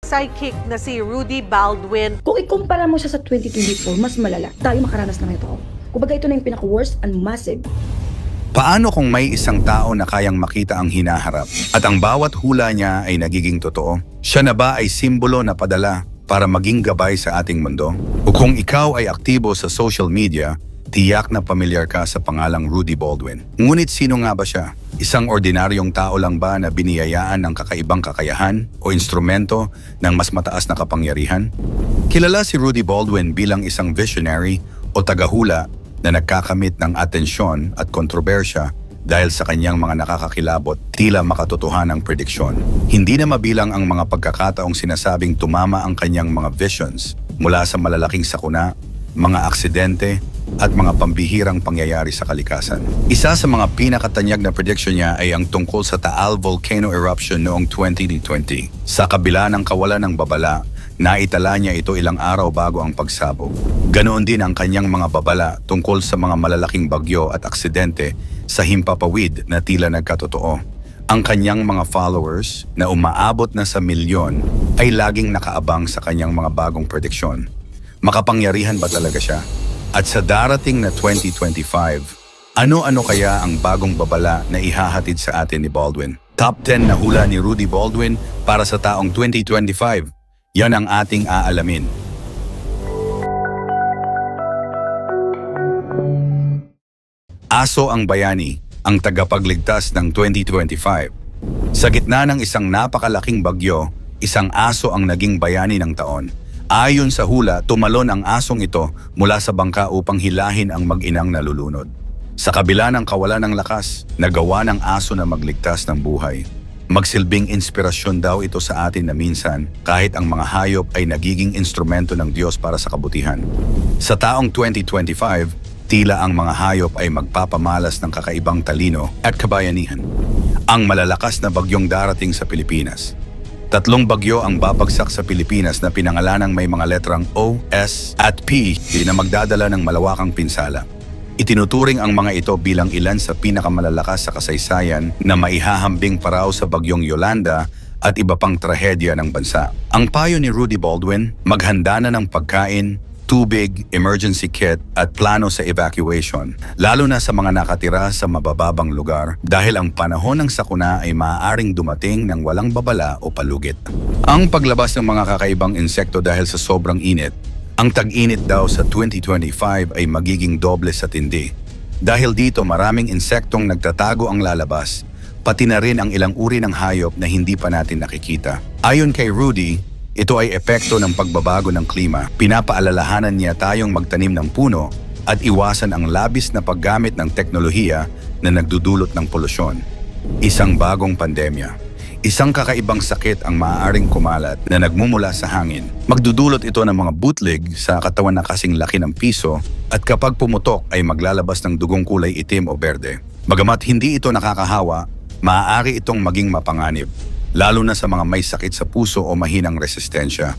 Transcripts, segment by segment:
Sidekick na si Rudy Baldwin. Kung ikumpara mo siya sa 2024, mas malala. Tayo makaranas ng ito. Kumbaga ito na yung pinaka-worst and massive. Paano kung may isang tao na kayang makita ang hinaharap at ang bawat hula niya ay nagiging totoo? Siya na ba ay simbolo na padala para maging gabay sa ating mundo? O kung ikaw ay aktibo sa social media, tiyak na pamilyar ka sa pangalang Rudy Baldwin. Ngunit sino nga ba siya? Isang ordinaryong tao lang ba na biniyayaan ng kakaibang kakayahan o instrumento ng mas mataas na kapangyarihan? Kilala si Rudy Baldwin bilang isang visionary o tagahula na nagkakamit ng atensyon at kontrobersya dahil sa kanyang mga nakakakilabot, tila makatotohanang prediksyon. Hindi na mabilang ang mga pagkakataong sinasabing tumama ang kanyang mga visions mula sa malalaking sakuna, mga aksidente, at mga pambihirang pangyayari sa kalikasan. Isa sa mga pinakatanyag na prediction niya ay ang tungkol sa Taal volcano eruption noong 2020. Sa kabila ng kawalan ng babala, naitala niya ito ilang araw bago ang pagsabog. Ganoon din ang kanyang mga babala tungkol sa mga malalaking bagyo at aksidente sa himpapawid na tila nagkatotoo. Ang kanyang mga followers na umaabot na sa milyon ay laging nakaabang sa kanyang mga bagong prediksyon. Makapangyarihan ba talaga siya? At sa darating na 2025, ano-ano kaya ang bagong babala na ihahatid sa atin ni Baldwin? Top 10 na hula ni Rudy Baldwin para sa taong 2025. Yan ang ating aalamin. Aso ang bayani, ang tagapagligtas ng 2025. Sa gitna ng isang napakalaking bagyo, isang aso ang naging bayani ng taon. Ayon sa hula, tumalon ang asong ito mula sa bangka upang hilahin ang mag-inang nalulunod. Sa kabila ng kawalan ng lakas, nagawa ng aso na magligtas ng buhay. Magsilbing inspirasyon daw ito sa atin na minsan, kahit ang mga hayop ay nagiging instrumento ng Diyos para sa kabutihan. Sa taong 2025, tila ang mga hayop ay magpapamalas ng kakaibang talino at kabayanihan. Ang malalakas na bagyong darating sa Pilipinas. 3 bagyo ang babagsak sa Pilipinas na pinangalanang may mga letrang O, S at P na magdadala ng malawakang pinsala. Itinuturing ang mga ito bilang ilan sa pinakamalalakas sa kasaysayan na maihahambing paraw sa bagyong Yolanda at iba pang trahedya ng bansa. Ang payo ni Rudy Baldwin, maghanda na ng pagkain, tubig, emergency kit at plano sa evacuation, lalo na sa mga nakatira sa mabababang lugar dahil ang panahon ng sakuna ay maaaring dumating ng walang babala o palugit. Ang paglabas ng mga kakaibang insekto dahil sa sobrang init, ang tag-init daw sa 2025 ay magiging doble sa tindi. Dahil dito maraming insektong nagtatago ang lalabas, pati na rin ang ilang uri ng hayop na hindi pa natin nakikita. Ayon kay Rudy, ito ay epekto ng pagbabago ng klima. Pinapaalalahanan niya tayong magtanim ng puno at iwasan ang labis na paggamit ng teknolohiya na nagdudulot ng polusyon. Isang bagong pandemya. Isang kakaibang sakit ang maaaring kumalat na nagmumula sa hangin. Magdudulot ito ng mga bootleg sa katawan na kasing laki ng piso at kapag pumutok ay maglalabas ng dugong kulay itim o berde. Bagamat hindi ito nakakahawa, maaari itong maging mapanganib, lalo na sa mga may sakit sa puso o mahinang resistensya.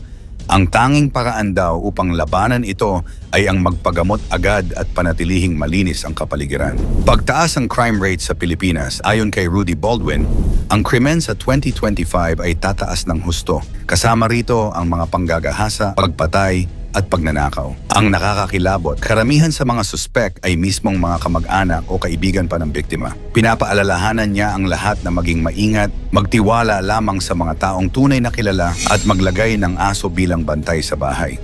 Ang tanging paraan daw upang labanan ito ay ang magpagamot agad at panatilihing malinis ang kapaligiran. Pagtaas ang crime rate sa Pilipinas, ayon kay Rudy Baldwin, ang krimen sa 2025 ay tataas ng husto. Kasama rito ang mga panggagahasa, pagpatay, at pagnanakaw. Ang nakakakilabot, karamihan sa mga suspek ay mismong mga kamag-anak o kaibigan pa ng biktima. Pinapaalalahanan niya ang lahat na maging maingat, magtiwala lamang sa mga taong tunay na kilala at maglagay ng aso bilang bantay sa bahay.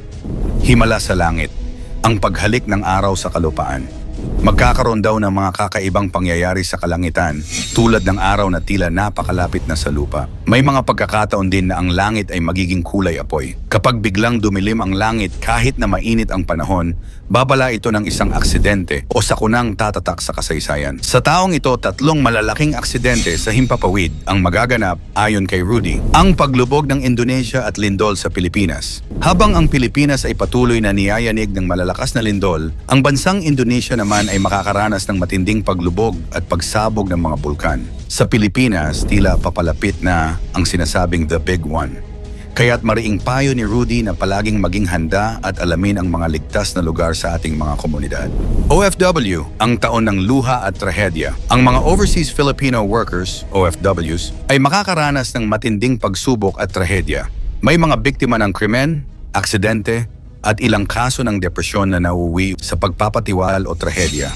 Himala sa langit, ang paghalik ng araw sa kalupaan. Magkakaroon daw ng mga kakaibang pangyayari sa kalangitan tulad ng araw na tila napakalapit na sa lupa. May mga pagkakataon din na ang langit ay magiging kulay apoy. Kapag biglang dumilim ang langit kahit na mainit ang panahon, babala ito ng isang aksidente o sakunang tatatak sa kasaysayan. Sa taong ito, 3 malalaking aksidente sa himpapawid ang magaganap ayon kay Rudy. Ang paglubog ng Indonesia at lindol sa Pilipinas. Habang ang Pilipinas ay patuloy na niyayanig ng malalakas na lindol, ang bansang Indonesia naman ay makakaranas ng matinding paglubog at pagsabog ng mga bulkan. Sa Pilipinas, tila papalapit na ang sinasabing The Big One. Kaya't mariing payo ni Rudy na palaging maging handa at alamin ang mga ligtas na lugar sa ating mga komunidad. OFW, ang taon ng luha at trahedya. Ang mga Overseas Filipino Workers, OFWs, ay makakaranas ng matinding pagsubok at trahedya. May mga biktima ng krimen, aksidente, at ilang kaso ng depresyon na nauuwi sa pagpapatiwal o trahedya.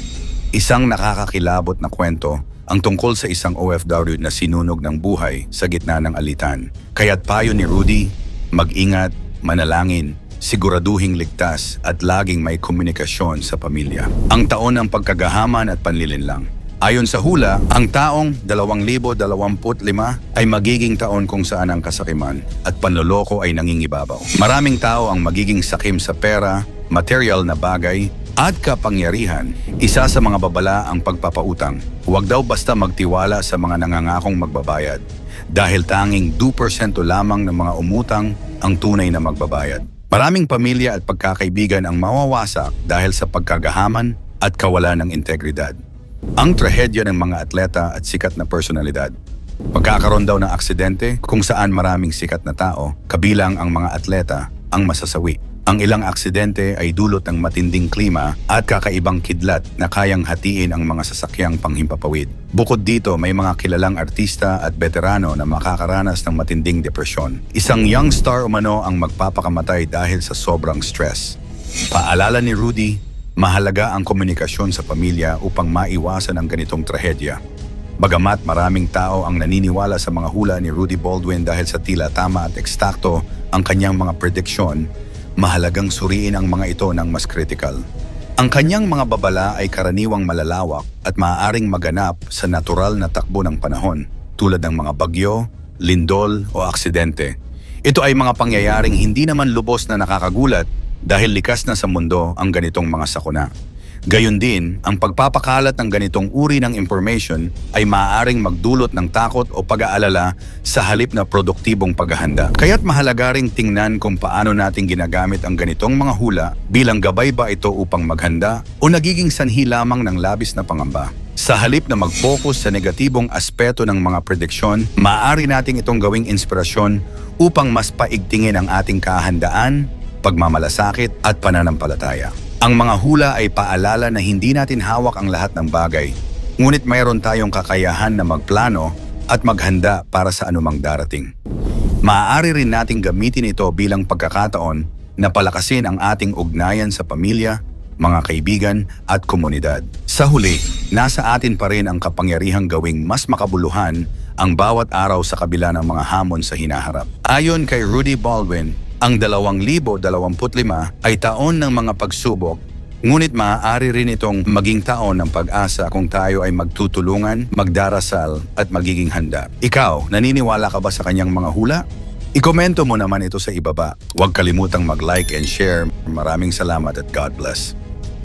Isang nakakakilabot na kwento ang tungkol sa isang OFW na sinunog ng buhay sa gitna ng alitan. Kaya't payo ni Rudy, mag-ingat, manalangin, siguraduhing ligtas at laging may komunikasyon sa pamilya. Ang taon ng pagkagahaman at panlilinlang. Ayon sa hula, ang taong 2025 ay magiging taon kung saan ang kasakiman at panloloko ay nangingibabaw. Maraming tao ang magiging sakim sa pera, material na bagay, at kapangyarihan. Isa sa mga babala ang pagpapautang. Huwag daw basta magtiwala sa mga nangangakong magbabayad dahil tanging 2% lamang ng mga umutang ang tunay na magbabayad. Maraming pamilya at pagkakaibigan ang mawawasak dahil sa pagkagahaman at kawalan ng integridad. Ang trahedya ng mga atleta at sikat na personalidad. Pagkakaroon daw ng aksidente kung saan maraming sikat na tao, kabilang ang mga atleta, ang masasawi. Ang ilang aksidente ay dulot ng matinding klima at kakaibang kidlat na kayang hatiin ang mga sasakyang panghimpapawid. Bukod dito, may mga kilalang artista at veterano na makakaranas ng matinding depresyon. Isang young star umano ang magpapakamatay dahil sa sobrang stress. Paalala ni Rudy, mahalaga ang komunikasyon sa pamilya upang maiwasan ang ganitong trahedya. Bagamat maraming tao ang naniniwala sa mga hula ni Rudy Baldwin dahil sa tila tama at eksakto ang kanyang mga prediksyon, mahalagang suriin ang mga ito ng mas kritikal. Ang kanyang mga babala ay karaniwang malalawak at maaaring maganap sa natural na takbo ng panahon, tulad ng mga bagyo, lindol o aksidente. Ito ay mga pangyayaring hindi naman lubos na nakakagulat dahil likas na sa mundo ang ganitong mga sakuna. Gayon din, ang pagpapakalat ng ganitong uri ng information ay maaaring magdulot ng takot o pag-aalala sa halip na produktibong paghahanda. Kaya't mahalaga ring tingnan kung paano natin ginagamit ang ganitong mga hula bilang gabay ba ito upang maghanda o nagiging sanhi lamang ng labis na pangamba. Sa halip na mag-focus sa negatibong aspeto ng mga prediksyon, maaari nating itong gawing inspirasyon upang mas paigtingin ang ating kahandaan, pagmamalasakit at pananampalataya. Ang mga hula ay paalala na hindi natin hawak ang lahat ng bagay, ngunit mayroon tayong kakayahan na magplano at maghanda para sa anumang darating. Maaari rin nating gamitin ito bilang pagkakataon na palakasin ang ating ugnayan sa pamilya, mga kaibigan at komunidad. Sa huli, nasa atin pa rin ang kapangyarihang gawing mas makabuluhan ang bawat araw sa kabila ng mga hamon sa hinaharap. Ayon kay Rudy Baldwin, ang 2025 ay taon ng mga pagsubok, ngunit maaari rin itong maging taon ng pag-asa kung tayo ay magtutulungan, magdarasal at magiging handa. Ikaw, naniniwala ka ba sa kanyang mga hula? Ikomento mo naman ito sa ibaba. Huwag kalimutang mag-like and share. Maraming salamat at God bless.